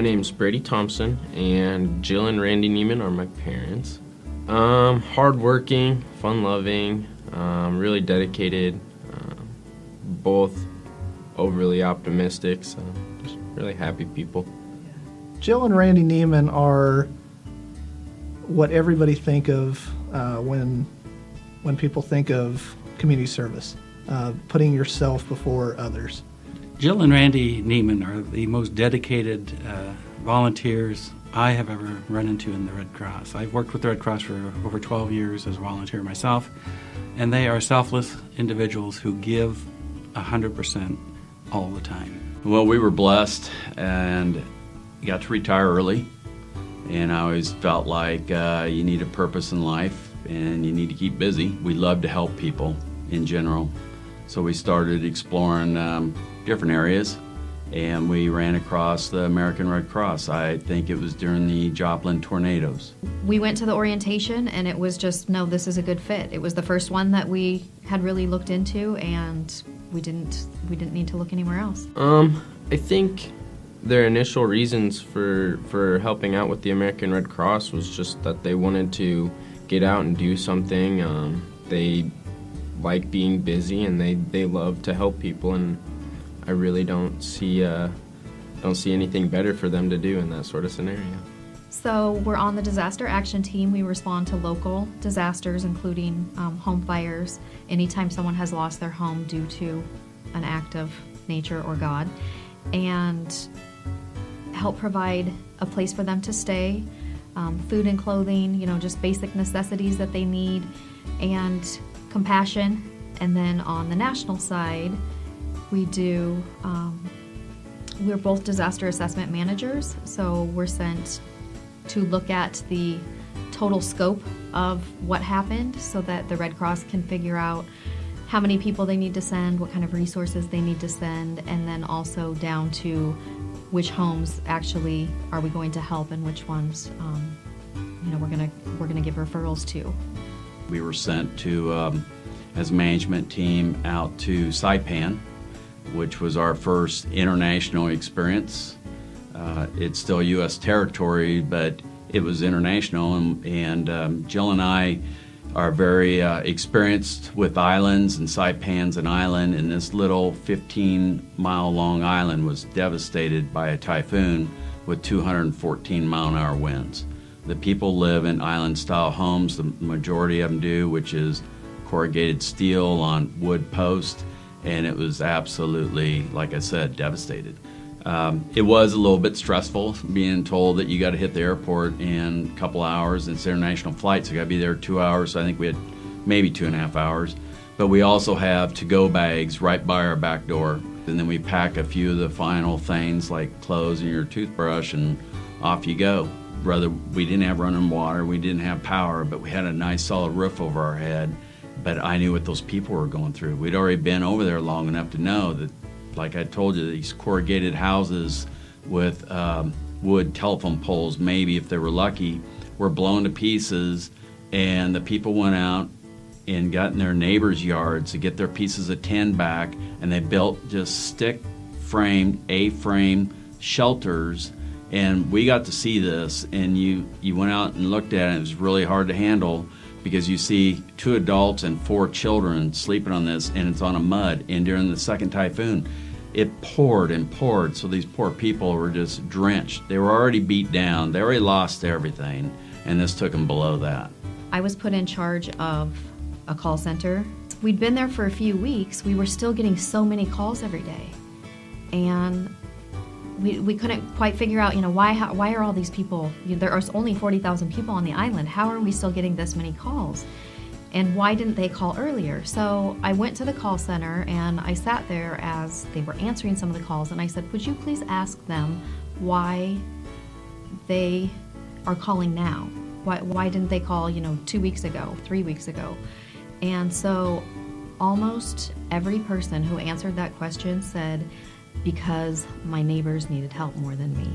My name's Brady Thompson, and Jill and Randy Neeman are my parents. Hardworking, fun-loving, really dedicated, both overly optimistic, so just really happy people. Jill and Randy Neeman are what everybody think of when people think of community service, putting yourself before others. Jill and Randy Neeman are the most dedicated volunteers I have ever run into in the Red Cross. I've worked with the Red Cross for over 12 years as a volunteer myself, and they are selfless individuals who give 100% all the time. Well, we were blessed and got to retire early, and I always felt like you need a purpose in life and you need to keep busy. We love to help people in general, so we started exploring different areas, and we ran across the American Red Cross. I think it was during the Joplin tornadoes. We went to the orientation, and it was just, no, this is a good fit. It was the first one that we had really looked into, and we didn't need to look anywhere else. I think their initial reasons for helping out with the American Red Cross was just that they wanted to get out and do something. They like being busy, and they love to help people, and I really don't see anything better for them to do in that sort of scenario. So we're on the disaster action team. We respond to local disasters, including home fires, anytime someone has lost their home due to an act of nature or God, and help provide a place for them to stay, food and clothing, just basic necessities that they need, and compassion. And then on the national side, we do, we're both disaster assessment managers, so we're sent to look at the total scope of what happened so that the Red Cross can figure out how many people they need to send, what kind of resources they need to send, and then also down to which homes actually are we going to help and which ones we're gonna give referrals to. We were sent to, as a management team, out to Saipan, which was our first international experience. It's still U.S. territory, but it was international, and Jill and I are very experienced with islands, and Saipan's an island, and this little 15-mile-long island was devastated by a typhoon with 214-mile-an-hour winds. The people live in island-style homes, the majority of them do, which is corrugated steel on wood posts, and it was absolutely, like I said, devastated. It was a little bit stressful being told that you got to hit the airport in a couple hours. It's an international flight, so you got to be there 2 hours. So I think we had maybe 2.5 hours. But we also have to-go bags right by our back door, and then we pack a few of the final things like clothes and your toothbrush, and off you go. We didn't have running water, we didn't have power, but we had a nice solid roof over our head. But I knew what those people were going through. We'd already been over there long enough to know that, like I told you, these corrugated houses with wood telephone poles, maybe if they were lucky, were blown to pieces, and the people went out and got in their neighbors' yards to get their pieces of tin back, and they built just stick-framed, A-frame shelters, and we got to see this, and you went out and looked at it, and it was really hard to handle, because you see 2 adults and 4 children sleeping on this, and it's on a mud. And during the second typhoon, it poured and poured, so these poor people were just drenched. They were already beat down. They already lost everything, and this took them below that. I was put in charge of a call center. We'd been there for a few weeks. We were still getting so many calls every day, and we couldn't quite figure out, why are all these people, there are only 40,000 people on the island, how are we still getting this many calls? And why didn't they call earlier? So I went to the call center, and I sat there as they were answering some of the calls, and I said, would you please ask them why they are calling now? Why didn't they call, 2 weeks ago, 3 weeks ago? And so almost every person who answered that question said, because my neighbors needed help more than me.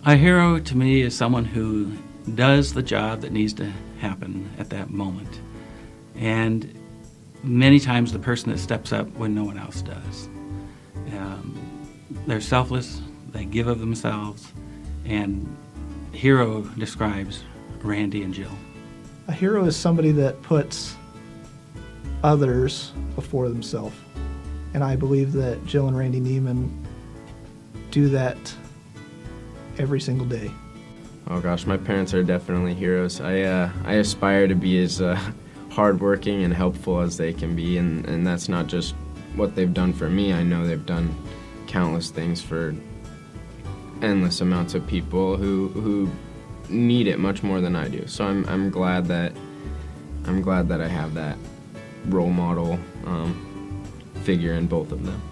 A hero to me is someone who does the job that needs to happen at that moment. And many times the person that steps up when no one else does. They're selfless, they give of themselves, and hero describes Randy and Jill. A hero is somebody that puts others before themselves. And I believe that Jill and Randy Neeman do that every single day. Oh gosh, my parents are definitely heroes. I aspire to be as hardworking and helpful as they can be, and that's not just what they've done for me. I know they've done countless things for endless amounts of people who need it much more than I do. So I'm glad that I have that role model figure in both of them.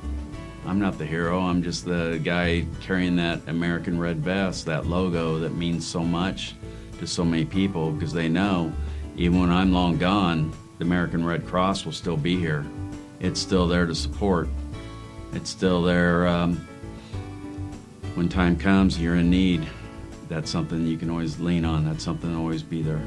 I'm not the hero. I'm just the guy carrying that American red vest, that logo that means so much to so many people, because they know even when I'm long gone, the American Red Cross will still be here. It's still there to support. It's still there when time comes, you're in need. That's something you can always lean on. That's something to always be there.